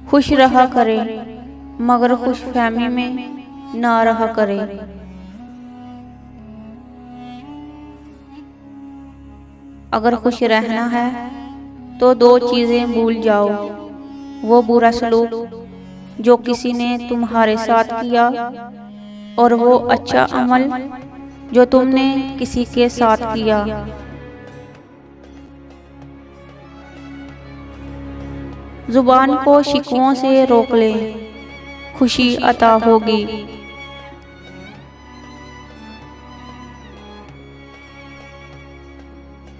خوش رہا کرے مگر خوش فہمی میں نہ رہا کرے۔ اگر خوش رہنا ہے تو دو چیزیں بھول جاؤ، وہ برا سلوک جو کسی نے تمہارے ساتھ کیا اور وہ اچھا عمل جو تم نے کسی کے ساتھ کیا۔ زبان کو شکووں سے روک لے، خوشی عطا ہوگی۔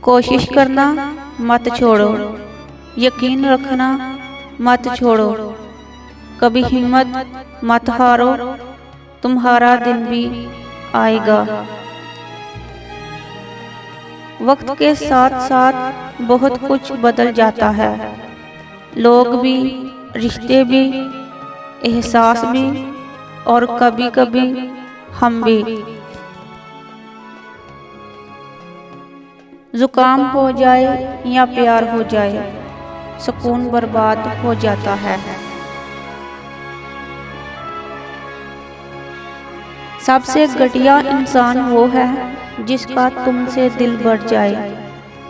کوشش کرنا مت چھوڑو، یقین رکھنا مت چھوڑو، کبھی ہمت مت ہارو، تمہارا دن بھی آئے گا۔ وقت کے ساتھ ساتھ بہت کچھ بدل جاتا ہے، لوگ بھی، رشتے بھی، احساس بھی، اور کبھی کبھی ہم بھی۔ زکام ہو جائے یا پیار ہو جائے، سکون برباد ہو جاتا ہے۔ سب سے گھٹیا انسان وہ ہے جس کا تم سے دل بڑھ جائے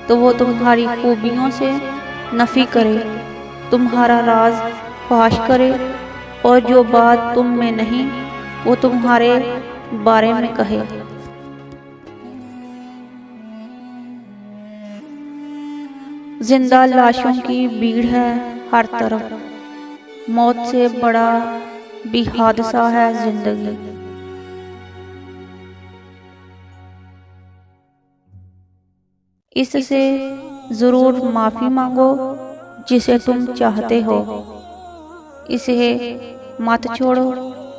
تو وہ تمہاری خوبیوں سے نفی کرے، تمہارا راز فاش کرے، اور جو بات تم میں نہیں وہ تمہارے بارے میں کہے۔ زندہ لاشوں کی بھیڑ ہے ہر طرف، موت سے بڑا بھی حادثہ ہے زندگی۔ اس سے ضرور معافی مانگو جسے تم چاہتے ہو، اسے مت چھوڑو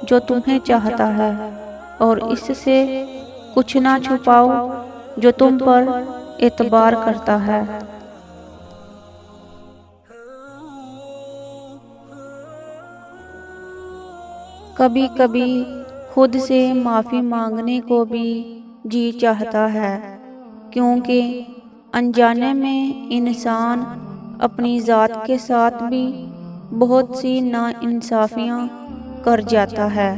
جو تمہیں چاہتا ہے، اور اس سے کچھ نہ چھپاؤ جو تم پر اعتبار کرتا ہے۔ کبھی کبھی خود سے معافی مانگنے کو بھی جی چاہتا ہے، کیونکہ انجانے میں انسان اپنی ذات کے ساتھ بھی بہت سی ناانصافیاں کر جاتا ہے۔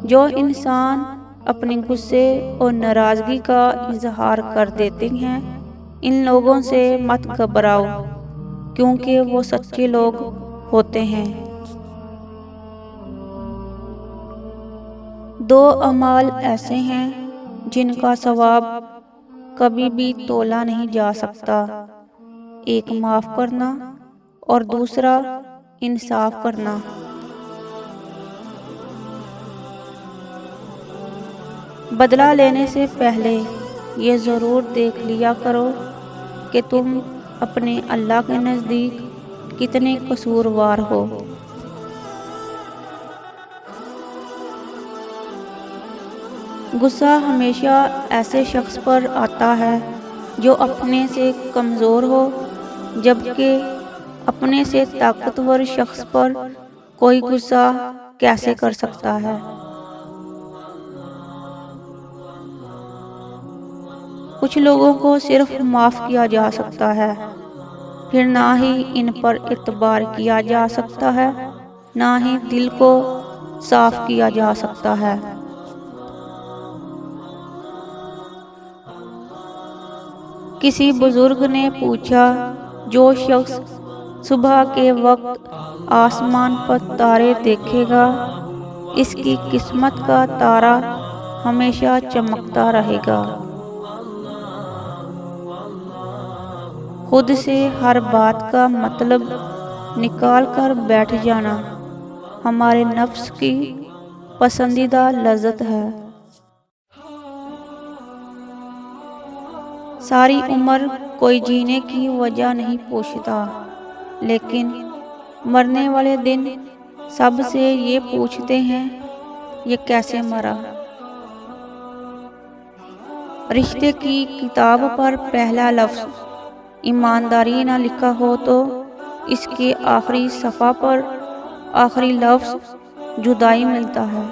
جو انسان اپنے غصے اور ناراضگی کا اظہار کر دیتے ہیں، ان لوگوں سے مت گھبراؤ، کیونکہ وہ سچے لوگ ہوتے ہیں۔ دو اعمال ایسے ہیں جن کا ثواب کبھی بھی تولا نہیں جا سکتا، ایک معاف کرنا اور دوسرا انصاف کرنا۔ بدلہ لینے سے پہلے یہ ضرور دیکھ لیا کرو کہ تم اپنے اللہ کے نزدیک کتنے قصوروار ہو۔ غصہ ہمیشہ ایسے شخص پر آتا ہے جو اپنے سے کمزور ہو، جبکہ اپنے سے طاقتور شخص پر کوئی غصہ کیسے کر سکتا ہے؟ کچھ لوگوں کو صرف معاف کیا جا سکتا ہے، پھر نہ ہی ان پر اعتبار کیا جا سکتا ہے، نہ ہی دل کو صاف کیا جا سکتا ہے۔ کسی بزرگ نے پوچھا، جو شخص صبح کے وقت آسمان پر تارے دیکھے گا، اس کی قسمت کا تارا ہمیشہ چمکتا رہے گا۔ خود سے ہر بات کا مطلب نکال کر بیٹھ جانا ہمارے نفس کی پسندیدہ لذت ہے۔ ساری عمر کوئی جینے کی وجہ نہیں پوچھتا، لیکن مرنے والے دن سب سے یہ پوچھتے ہیں، یہ کیسے مرا؟ رشتے کی کتاب پر پہلا لفظ ایمانداری نہ لکھا ہو تو اس کے آخری صفحہ پر آخری لفظ جدائی ملتا ہے۔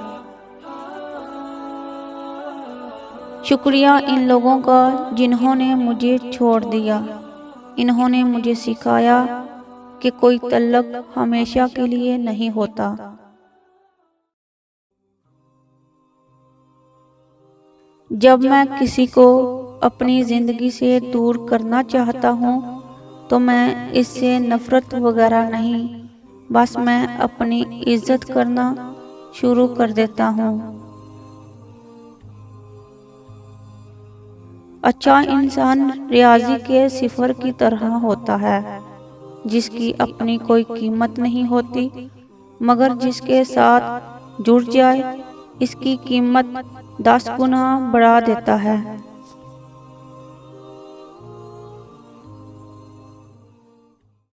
شکریہ ان لوگوں کا جنہوں نے مجھے چھوڑ دیا، انہوں نے مجھے سکھایا کہ کوئی تعلق ہمیشہ کے لیے نہیں ہوتا۔ جب میں کسی کو اپنی زندگی سے دور کرنا چاہتا ہوں تو میں اس سے نفرت وغیرہ نہیں، بس میں اپنی عزت کرنا شروع کر دیتا ہوں۔ اچھا انسان ریاضی کے صفر کی طرح ہوتا ہے، جس کی اپنی کوئی قیمت نہیں ہوتی، مگر جس کے ساتھ جڑ جائے اس کی قیمت 10 گنا بڑھا دیتا ہے۔